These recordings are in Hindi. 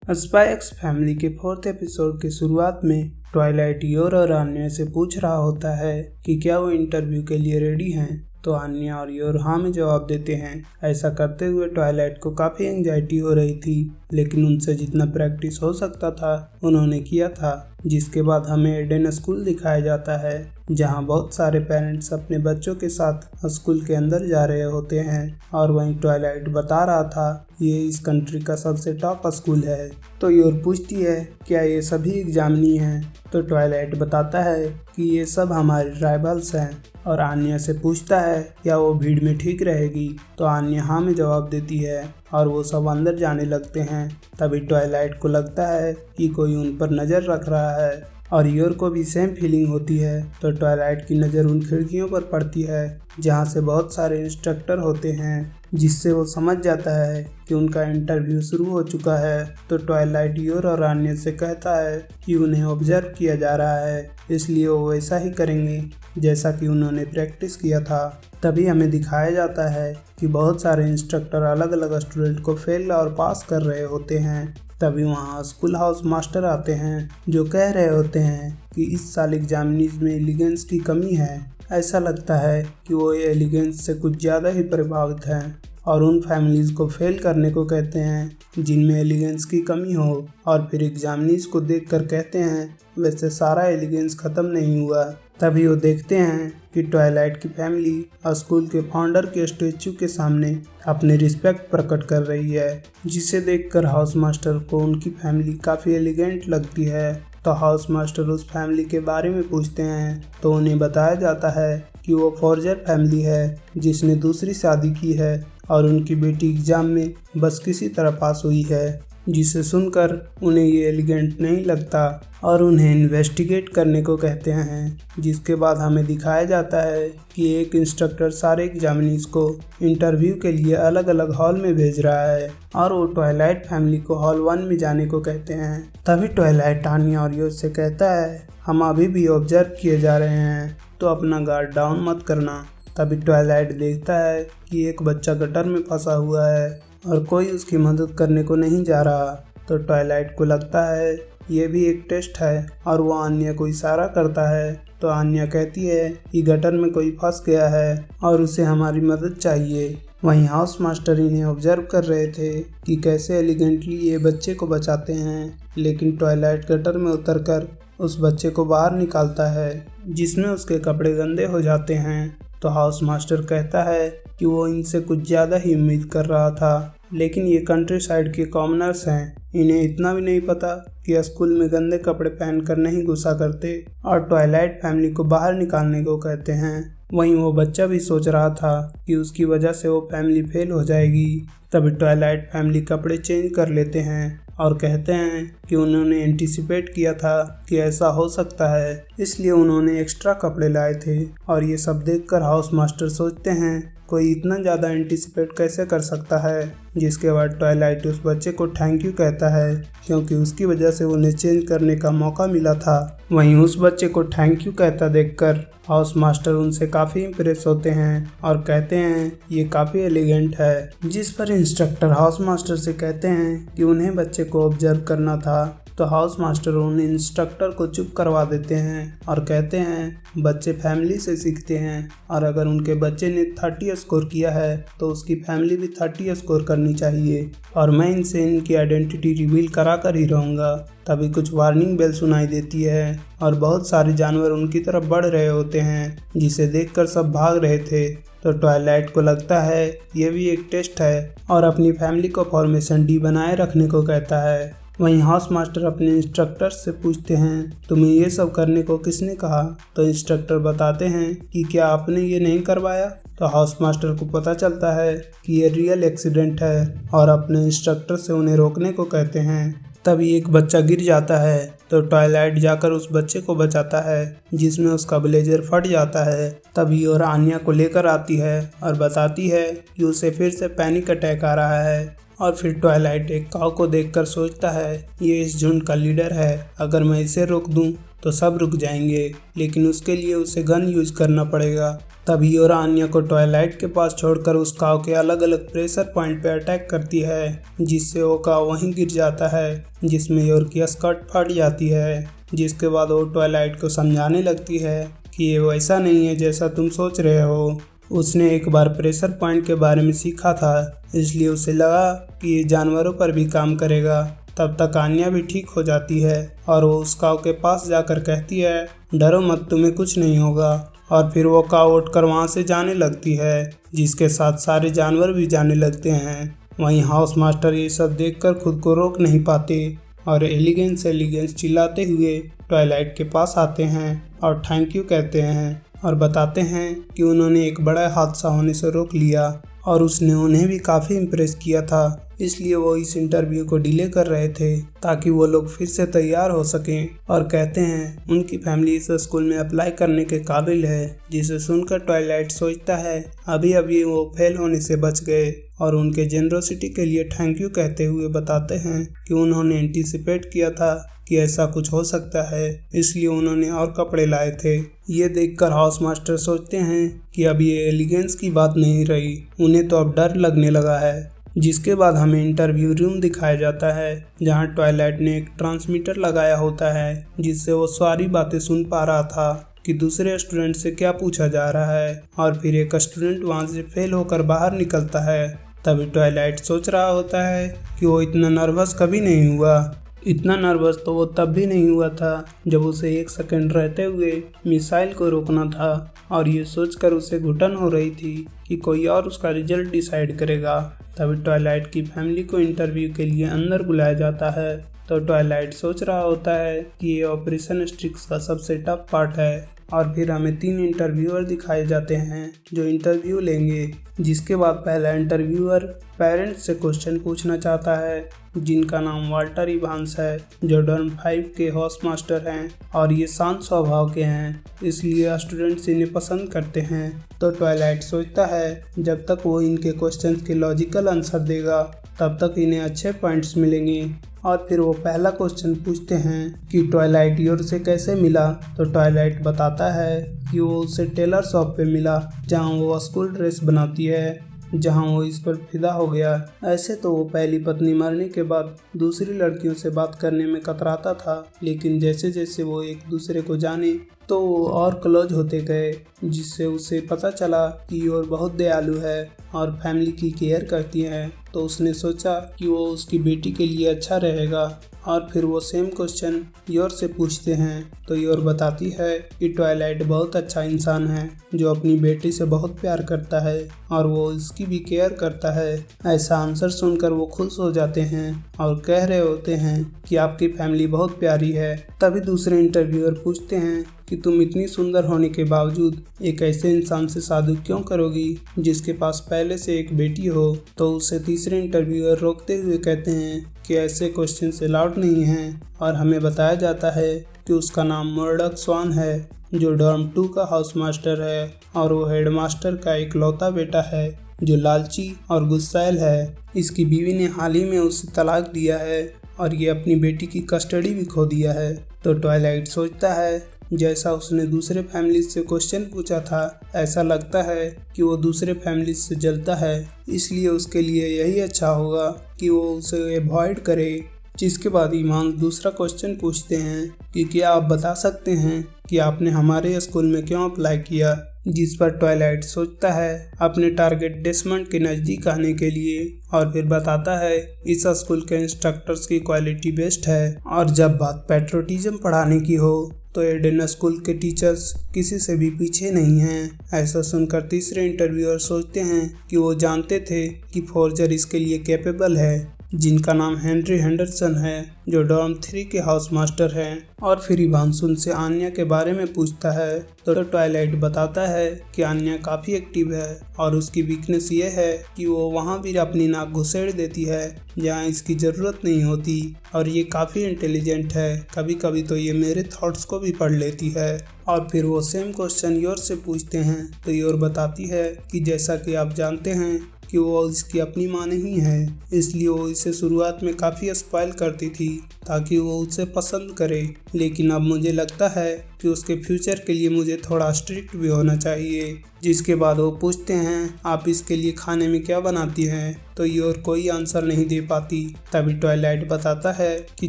स्पाई एक्स फैमिली के 4th एपिसोड के शुरुआत में ट्वाइलाइट योर और आन्या से पूछ रहा होता है कि क्या वो इंटरव्यू के लिए रेडी हैं, तो आन्या और योर हाँ में जवाब देते हैं। ऐसा करते हुए ट्वाइलाइट को काफ़ी एंजाइटी हो रही थी, लेकिन उनसे जितना प्रैक्टिस हो सकता था उन्होंने किया था। जिसके बाद हमें एडेन स्कूल दिखाया जाता है, जहां बहुत सारे पेरेंट्स अपने बच्चों के साथ स्कूल के अंदर जा रहे होते हैं। और वहीं ट्वाइलाइट बता रहा था ये इस कंट्री का सबसे टॉप स्कूल है। तो योर पूछती है क्या ये सभी एग्जामिनी हैं, तो ट्वाइलाइट बताता है कि ये सब हमारे राइवल्स हैं। और आन्या से पूछता है क्या वो भीड़ में ठीक रहेगी, तो आन्या हाँ में जवाब देती है और वो सब अंदर जाने लगते हैं। तभी ट्वाइलाइट को लगता है कि कोई उन पर नज़र रख रहा है और योर को भी सेम फीलिंग होती है। तो ट्वाइलाइट की नज़र उन खिड़कियों पर पड़ती है जहाँ से बहुत सारे इंस्ट्रक्टर होते हैं, जिससे वो समझ जाता है कि उनका इंटरव्यू शुरू हो चुका है। तो ट्वाइलाइट योर और आन्या से कहता है कि उन्हें ऑब्जर्व किया जा रहा है, इसलिए वो वैसा ही करेंगे जैसा कि उन्होंने प्रैक्टिस किया था। तभी हमें दिखाया जाता है कि बहुत सारे इंस्ट्रक्टर अलग अलग स्टूडेंट को फेल और पास कर रहे होते हैं। तभी वहाँ स्कूल हाउस मास्टर आते हैं जो कह रहे होते हैं कि इस साल एग्जामिनीज में एलिगेंस की कमी है। ऐसा लगता है कि वो एलिगेंस से कुछ ज़्यादा ही प्रभावित हैं और उन फैमिलीज़ को फेल करने को कहते हैं जिनमें एलिगेंस की कमी हो। और फिर एग्जामिनीज को देखकर कहते हैं वैसे सारा एलिगेंस ख़त्म नहीं हुआ। तभी वो देखते हैं कि ट्वाइलाइट की फैमिली स्कूल के फाउंडर के स्टैचू के सामने अपने रिस्पेक्ट प्रकट कर रही है, जिसे देखकर हाउस मास्टर को उनकी फैमिली काफ़ी एलिगेंट लगती है। तो हाउस मास्टर उस फैमिली के बारे में पूछते हैं, तो उन्हें बताया जाता है कि वो फॉर्जर फैमिली है जिसने दूसरी शादी की है और उनकी बेटी एग्ज़ाम में बस किसी तरह पास हुई है। जिसे सुनकर उन्हें ये एलिगेंट नहीं लगता और उन्हें इन्वेस्टिगेट करने को कहते हैं। जिसके बाद हमें दिखाया जाता है कि एक इंस्ट्रक्टर सारे एग्जामिनीज को इंटरव्यू के लिए अलग अलग हॉल में भेज रहा है और वो ट्वाइलाइट फैमिली को हॉल 1 में जाने को कहते हैं। तभी ट्वाइलाइट आन्या और योर से कहता है हम अभी भी ऑब्जर्व किए जा रहे हैं, तो अपना गार्ड डाउन मत करना। तभी ट्वाइलाइट देखता है कि एक बच्चा गटर में फंसा हुआ है और कोई उसकी मदद करने को नहीं जा रहा। तो ट्वाइलाइट को लगता है ये भी एक टेस्ट है और वो आन्या को इशारा करता है। तो आन्या कहती है कि गटर में कोई फंस गया है और उसे हमारी मदद चाहिए। वहीं हाउस मास्टर इन्हें ऑब्जर्व कर रहे थे कि कैसे एलिगेंटली ये बच्चे को बचाते हैं, लेकिन ट्वाइलाइट गटर में उतरकर उस बच्चे को बाहर निकालता है, जिसमें उसके कपड़े गंदे हो जाते हैं। तो हाउस मास्टर कहता है कि वो इनसे कुछ ज़्यादा ही उम्मीद कर रहा था, लेकिन ये कंट्री साइड के कॉमनर्स हैं, इन्हें इतना भी नहीं पता कि स्कूल में गंदे कपड़े पहनकर नहीं घुसा करते। और ट्वाइलाइट फैमिली को बाहर निकालने को कहते हैं। वहीं वो बच्चा भी सोच रहा था कि उसकी वजह से वो फैमिली फेल हो जाएगी। तभी ट्वाइलाइट फैमिली कपड़े चेंज कर लेते हैं और कहते हैं कि उन्होंने एंटिसिपेट किया था कि ऐसा हो सकता है, इसलिए उन्होंने एक्स्ट्रा कपड़े लाए थे। और ये सब देखकर हाउस मास्टर सोचते हैं कोई इतना ज़्यादा एंटिसिपेट कैसे कर सकता है। जिसके बाद ट्वाइलाइट उस बच्चे को थैंक यू कहता है क्योंकि उसकी वजह से उन्हें चेंज करने का मौका मिला था। वहीं उस बच्चे को थैंक यू कहता देखकर हाउस मास्टर उनसे काफ़ी इम्प्रेस होते हैं और कहते हैं ये काफ़ी एलिगेंट है। जिस पर इंस्ट्रक्टर हाउस मास्टर से कहते हैं कि उन्हें बच्चे को ऑब्जर्व करना था। तो हाउस मास्टर उन इंस्ट्रक्टर को चुप करवा देते हैं और कहते हैं बच्चे फैमिली से सीखते हैं और अगर उनके बच्चे ने 30 स्कोर किया है तो उसकी फैमिली भी 30 स्कोर करनी चाहिए और मैं इनसे इनकी आइडेंटिटी रिवील करा कर ही रहूँगा। तभी कुछ वार्निंग बेल सुनाई देती है और बहुत सारे जानवर उनकी तरफ बढ़ रहे होते हैं, जिसे देखकर सब भाग रहे थे। तो ट्वाइलाइट को लगता है ये भी एक टेस्ट है और अपनी फैमिली को फॉर्मेशन डी बनाए रखने को कहता है। वहीं हाउस मास्टर अपने इंस्ट्रक्टर से पूछते हैं तुम्हें ये सब करने को किसने कहा। तो इंस्ट्रक्टर बताते हैं कि क्या आपने ये नहीं करवाया। तो हाउस मास्टर को पता चलता है कि ये रियल एक्सीडेंट है और अपने इंस्ट्रक्टर से उन्हें रोकने को कहते हैं। तभी एक बच्चा गिर जाता है, तो ट्वाइलाइट जाकर उस बच्चे को बचाता है, जिसमें उसका ब्लेजर फट जाता है। तभी और आन्या को लेकर आती है और बताती है कि उसे फिर से पैनिक अटैक आ रहा है। और फिर ट्वाइलाइट एक काऊ को देखकर सोचता है ये इस झुंड का लीडर है, अगर मैं इसे रोक दूं तो सब रुक जाएंगे, लेकिन उसके लिए उसे गन यूज करना पड़ेगा। तभी योर आन्या को ट्वाइलाइट के पास छोड़कर उस काव के अलग अलग प्रेशर पॉइंट पे अटैक करती है, जिससे वो काव वहीं गिर जाता है, जिसमें योर की स्कर्ट फट जाती है। जिसके बाद वो ट्वाइलाइट को समझाने लगती है कि ये वैसा नहीं है जैसा तुम सोच रहे हो। उसने एक बार प्रेशर पॉइंट के बारे में सीखा था, इसलिए उसे लगा कि ये जानवरों पर भी काम करेगा। तब तक आन्या भी ठीक हो जाती है और वो उस काव के पास जाकर कहती है, डरो मत, तुम्हें कुछ नहीं होगा। और फिर वो काव उठकर वहाँ से जाने लगती है, जिसके साथ सारे जानवर भी जाने लगते हैं। वहीं हाउस मास्टर ये सब देखकर खुद को रोक नहीं पाते और एलिगेंस चिल्लाते हुए ट्वाइलाइट के पास आते हैं और थैंक यू कहते हैं और बताते हैं कि उन्होंने एक बड़ा हादसा होने से रोक लिया और उसने उन्हें भी काफ़ी इम्प्रेस किया था, इसलिए वो इस इंटरव्यू को डिले कर रहे थे ताकि वो लोग फिर से तैयार हो सकें। और कहते हैं उनकी फैमिली इस स्कूल में अप्लाई करने के काबिल है, जिसे सुनकर ट्वाइलाइट सोचता है अभी अभी वो फेल होने से बच गए और उनके जेनरोसिटी के लिए थैंक यू कहते हुए बताते हैं कि उन्होंने एंटीसिपेट किया था कि ऐसा कुछ हो सकता है, इसलिए उन्होंने और कपड़े लाए थे। ये देखकर हाउस मास्टर सोचते हैं कि अब ये एलिगेंस की बात नहीं रही, उन्हें तो अब डर लगने लगा है। जिसके बाद हमें इंटरव्यू रूम दिखाया जाता है, जहां ट्वाइलाइट ने एक ट्रांसमीटर लगाया होता है, जिससे वो सारी बातें सुन पा रहा था कि दूसरे स्टूडेंट से क्या पूछा जा रहा है। और फिर एक स्टूडेंट वहां से फेल होकर बाहर निकलता है। तभी ट्वाइलाइट सोच रहा होता है कि वो इतना नर्वस कभी नहीं हुआ। इतना नर्वस तो वो तब भी नहीं हुआ था जब उसे 1 सेकंड रहते हुए मिसाइल को रोकना था, और ये सोचकर उसे घुटन हो रही थी कि कोई और उसका रिजल्ट डिसाइड करेगा। तभी ट्वाइलाइट की फैमिली को इंटरव्यू के लिए अंदर बुलाया जाता है। तो ट्वाइलाइट सोच रहा होता है कि ये ऑपरेशन स्ट्रिक्स का सबसे टफ पार्ट है। और फिर हमें 3 इंटरव्यूअर दिखाए जाते हैं जो इंटरव्यू लेंगे। जिसके बाद पहला इंटरव्यूअर पेरेंट्स से क्वेश्चन पूछना चाहता है, जिनका नाम वाल्टर इवांस है, जो डॉर्म 5 के हाउस मास्टर हैं और ये शांत स्वभाव के हैं, इसलिए स्टूडेंट्स इन्हें पसंद करते हैं। तो ट्वाइलाइट सोचता है जब तक वो इनके क्वेश्चंस के लॉजिकल आंसर देगा तब तक इन्हें अच्छे पॉइंट्स मिलेंगे। और फिर वो पहला क्वेश्चन पूछते हैं कि ट्वाइलाइट योर से कैसे मिला। तो ट्वाइलाइट बताता है कि वो उसे टेलर शॉप पे मिला, जहाँ वो स्कूल ड्रेस बनाती है, जहां वो इस पर फिदा हो गया। ऐसे तो वो पहली पत्नी मरने के बाद दूसरी लड़कियों से बात करने में कतराता था, लेकिन जैसे जैसे वो एक दूसरे को जाने तो वो और क्लोज होते गए, जिससे उसे पता चला कि योर बहुत दयालु है और फैमिली की केयर करती है। तो उसने सोचा कि वो उसकी बेटी के लिए अच्छा रहेगा। और फिर वो सेम क्वेश्चन योर से पूछते हैं। तो योर बताती है कि ट्वाइलाइट बहुत अच्छा इंसान है, जो अपनी बेटी से बहुत प्यार करता है और वो इसकी भी केयर करता है। ऐसा आंसर सुनकर वो खुश हो जाते हैं और कह रहे होते हैं कि आपकी फैमिली बहुत प्यारी है। तभी दूसरे इंटरव्यूअर पूछते हैं कि तुम इतनी सुंदर होने के बावजूद एक ऐसे इंसान से शादी क्यों करोगी जिसके पास पहले से एक बेटी हो। तो उसे तीसरे इंटरव्यूअर रोकते हुए कहते हैं कि ऐसे क्वेश्चन अलाउड नहीं हैं, और हमें बताया जाता है कि उसका नाम मर्डॉक स्वान है, जो डॉर्म 2 का हाउस मास्टर है और वो हेडमास्टर का इकलौता बेटा है, जो लालची और गुस्सैल है। इसकी बीवी ने हाल ही में उसे तलाक दिया है और ये अपनी बेटी की कस्टडी भी खो दिया है। तो ट्वाइलाइट सोचता है जैसा उसने दूसरे फैमिली से क्वेश्चन पूछा था, ऐसा लगता है कि वो दूसरे फैमिली से जलता है, इसलिए उसके लिए यही अच्छा होगा कि वो उसे अवॉइड करे। जिसके बाद ईमान दूसरा क्वेश्चन पूछते हैं कि क्या आप बता सकते हैं कि आपने हमारे स्कूल में क्यों अप्लाई किया। जिस पर ट्वाइलाइट सोचता है अपने टारगेट डेसमंड के नज़दीक आने के लिए, और फिर बताता है इस स्कूल के इंस्ट्रक्टर्स की क्वालिटी बेस्ट है, और जब बात पैट्रियटिज्म पढ़ाने की हो तो एडेन स्कूल के टीचर्स किसी से भी पीछे नहीं हैं। ऐसा सुनकर तीसरे इंटरव्यूअर सोचते हैं कि वो जानते थे कि फोर्जर इसके लिए कैपेबल है, जिनका नाम हेनरी हेंडरसन है, जो डॉर्म 3 के हाउस मास्टर हैं। और फिर इवांस उनसे आन्या के बारे में पूछता है। तो ट्वाइलाइट बताता है कि आन्या काफ़ी एक्टिव है और उसकी वीकनेस ये है कि वो वहाँ भी अपनी नाक घुसेड़ देती है जहाँ इसकी ज़रूरत नहीं होती, और ये काफ़ी इंटेलिजेंट है, कभी कभी तो ये मेरे थॉट्स को भी पढ़ लेती है। और फिर वो सेम क्वेश्चन योर से पूछते हैं। तो योर बताती है कि जैसा कि आप जानते हैं कि वो इसकी अपनी माँ नहीं है, इसलिए वो इसे शुरुआत में काफ़ी स्पॉइल करती थी ताकि वो उसे पसंद करे, लेकिन अब मुझे लगता है कि उसके फ्यूचर के लिए मुझे थोड़ा स्ट्रिक्ट भी होना चाहिए। जिसके बाद वो पूछते हैं आप इसके लिए खाने में क्या बनाती हैं, तो योर कोई आंसर नहीं दे पाती। तभी ट्वाइलाइट बताता है कि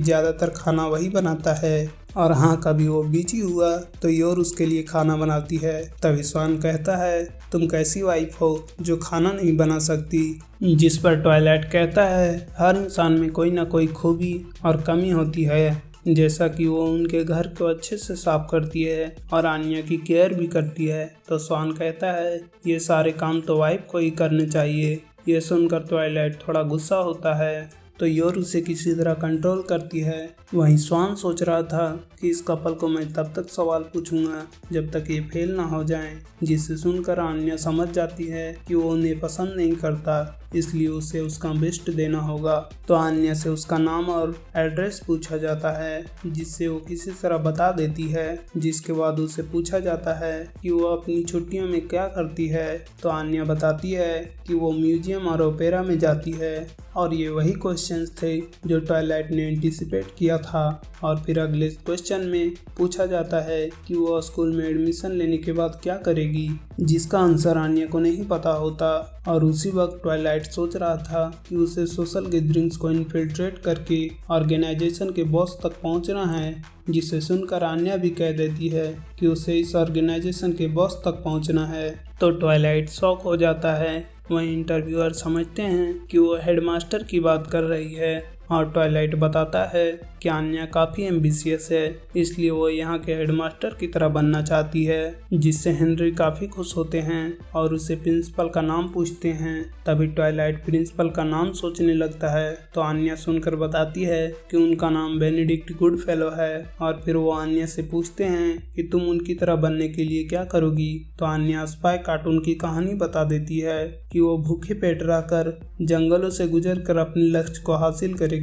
ज़्यादातर खाना वही बनाता है, और हाँ कभी वो बिजी हुआ तो योर उसके लिए खाना बनाती है। तभी स्वान कहता है तुम कैसी वाइफ हो जो खाना नहीं बना सकती। जिस पर ट्वाइलाइट कहता है हर इंसान में कोई ना कोई खूबी और कमी होती है, जैसा कि वो उनके घर को अच्छे से साफ करती है और आन्या की केयर भी करती है। तो स्वान कहता है ये सारे काम तो वाइफ को ही करने चाहिए। ये सुनकर ट्वाइलाइट थोड़ा गुस्सा होता है, तो योर उसे किसी तरह कंट्रोल करती है। वहीं स्वान सोच रहा था कि इस कपल को मैं तब तक सवाल पूछूंगा जब तक ये फेल ना हो जाएं, जिसे सुनकर आन्या समझ जाती है कि वो उन्हें पसंद नहीं करता, इसलिए उसे उसका बेस्ट देना होगा। तो आन्या से उसका नाम और एड्रेस पूछा जाता है, जिससे वो किसी तरह बता देती है। जिसके बाद उसे पूछा जाता है कि वो अपनी छुट्टियों में क्या करती है, तो आन्या बताती है कि वो म्यूजियम और ओपेरा में जाती है। और ये वही क्वेश्चंस थे जो ट्वाइलाइट ने एंटिसिपेट किया था। और फिर अगले क्वेश्चन में पूछा जाता है कि वो स्कूल में एडमिशन लेने के बाद क्या करेगी, जिसका आंसर आन्या को नहीं पता होता। और उसी वक्त ट्वाइलाइट सोच रहा था कि उसे सोशल गैदरिंग्स को इन्फिल्ट्रेट करके ऑर्गेनाइजेशन के बॉस तक पहुंचना है, जिसे सुनकर आन्या भी कह देती है कि उसे इस ऑर्गेनाइजेशन के बॉस तक पहुंचना है। तो ट्वाइलाइट शॉक हो जाता है। वहीं इंटरव्यूअर समझते हैं कि वो हेडमास्टर की बात कर रही है, और ट्वाइलाइट बताता है कि आन्या काफ़ी एम्बिशियस है, इसलिए वो यहाँ के हेडमास्टर की तरह बनना चाहती है। जिससे हेनरी काफ़ी खुश होते हैं और उसे प्रिंसिपल का नाम पूछते हैं। तभी ट्वाइलाइट प्रिंसिपल का नाम सोचने लगता है, तो आन्या सुनकर बताती है कि उनका नाम बेनेडिक्ट गुडफेलो है। और फिर वो आन्या से पूछते हैं कि तुम उनकी तरह बनने के लिए क्या करोगी। तो आन्या स्पाई कार्टून की कहानी बता देती है कि वो भूखे पेट रहकर जंगलों से गुजरकर अपने लक्ष्य को हासिल करेगी।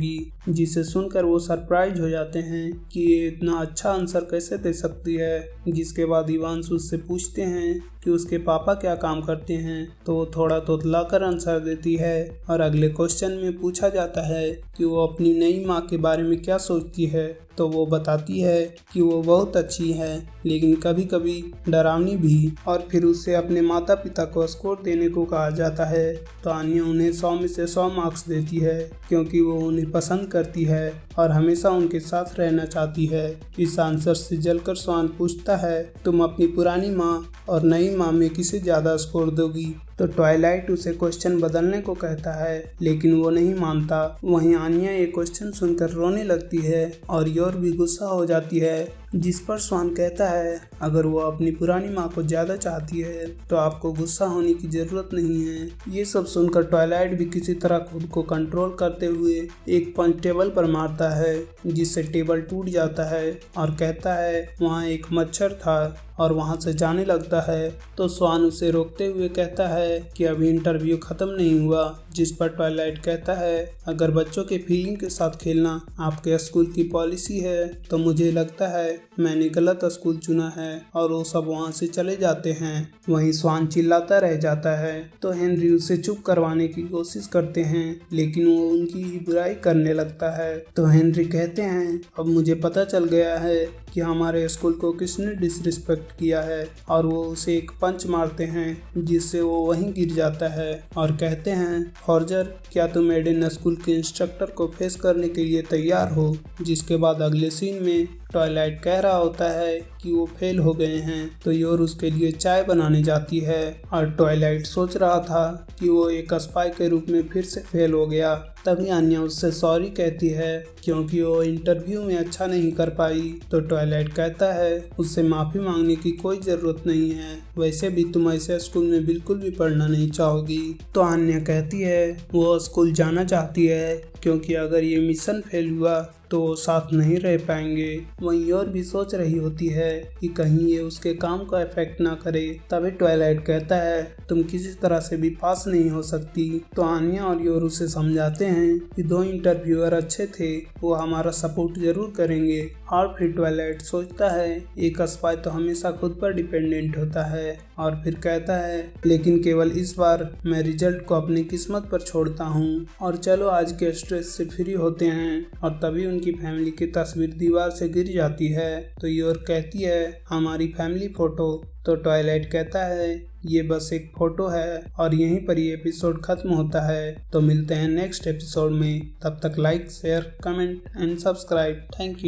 जिसे सुनकर वो सरप्राइज हो जाते हैं कि ये इतना अच्छा आंसर कैसे दे सकती है। जिसके बाद इवांशु उससे पूछते हैं कि उसके पापा क्या काम करते हैं, तो वो थोड़ा तोतलाकर आंसर देती है। और अगले क्वेश्चन में पूछा जाता है कि वो अपनी नई माँ के बारे में क्या सोचती है, तो वो बताती है कि वो बहुत अच्छी है, लेकिन कभी कभी डरावनी भी। और फिर उसे अपने माता पिता को स्कोर देने को कहा जाता है, तो आन्या उन्हें 100 में से 100 मार्क्स देती है, क्योंकि वो उन्हें पसंद करती है और हमेशा उनके साथ रहना चाहती है। इस आंसर से जलकर स्वान पूछता है तुम अपनी पुरानी माँ और नई माँ में किसे ज़्यादा स्कोर दोगी। तो ट्वाइलाइट उसे क्वेश्चन बदलने को कहता है, लेकिन वो नहीं मानता। वहीं आन्या ये क्वेश्चन सुनकर रोने लगती है और योर भी गुस्सा हो जाती है। जिस पर स्वान कहता है अगर वो अपनी पुरानी माँ को ज़्यादा चाहती है तो आपको गुस्सा होने की ज़रूरत नहीं है। ये सब सुनकर ट्वाइलाइट भी किसी तरह खुद को कंट्रोल करते हुए एक पंच टेबल पर मारता है, जिससे टेबल टूट जाता है और कहता है वहाँ एक मच्छर था, और वहाँ से जाने लगता है। तो स्वान उसे रोकते हुए कहता है कि अभी इंटरव्यू ख़त्म नहीं हुआ। जिस पर ट्वाइलाइट कहता है अगर बच्चों के फीलिंग के साथ खेलना आपके स्कूल की पॉलिसी है तो मुझे लगता है मैंने गलत स्कूल चुना है, और वो सब वहाँ से चले जाते हैं। वहीं स्वान चिल्लाता रह जाता है, तो हेनरी उसे चुप करवाने की कोशिश करते हैं, लेकिन वो उनकी ही बुराई करने लगता है। तो हेनरी कहते हैं अब मुझे पता चल गया है कि हमारे स्कूल को किसने डिसरिस्पेक्ट किया है, और वो उसे एक पंच मारते हैं जिससे वो वहीं गिर जाता है और कहते हैं फॉर्जर क्या तुम एडेन स्कूल के इंस्ट्रक्टर को फेस करने के लिए तैयार हो। जिसके बाद अगले सीन में ट्वाइलाइट कह रहा होता है कि वो फेल हो गए हैं, तो योर उसके लिए चाय बनाने जाती है। और ट्वाइलाइट सोच रहा था कि वो एक स्पाई के रूप में फिर से फेल हो गया। तभी आन्या उससे सॉरी कहती है क्योंकि वो इंटरव्यू में अच्छा नहीं कर पाई। तो ट्वाइलाइट कहता है उससे माफ़ी मांगने की कोई ज़रूरत नहीं है, वैसे भी तुम ऐसे स्कूल में बिल्कुल भी पढ़ना नहीं चाहोगी। तो आन्या कहती है वो स्कूल जाना चाहती है क्योंकि अगर ये मिशन फेल हुआ तो वो साथ नहीं रह पाएंगे। वहीं और भी सोच रही होती है कि कहीं ये उसके काम को अफेक्ट ना करे। तभी ट्वाइलाइट कहता है तुम किसी तरह से भी पास नहीं हो सकती। तो आन्या और योर उसे समझाते हैं कि 2 इंटरव्यूअर अच्छे थे, वो हमारा सपोर्ट जरूर करेंगे। और फिर ट्वाइलाइट सोचता है एक स्पाई तो हमेशा खुद पर डिपेंडेंट होता है और फिर कहता है लेकिन केवल इस बार मैं रिजल्ट को अपनी किस्मत पर छोड़ता हूँ और चलो आज के स्ट्रेस से फ्री होते हैं। और तभी उनकी फैमिली की तस्वीर दीवार से गिर जाती है तो योर कहती है हमारी फैमिली फोटो। तो ट्वाइलाइट कहता है ये बस एक फोटो है और यहीं पर ये एपिसोड खत्म होता है। तो मिलते हैं नेक्स्ट एपिसोड में, तब तक like share comment and subscribe. Thank you.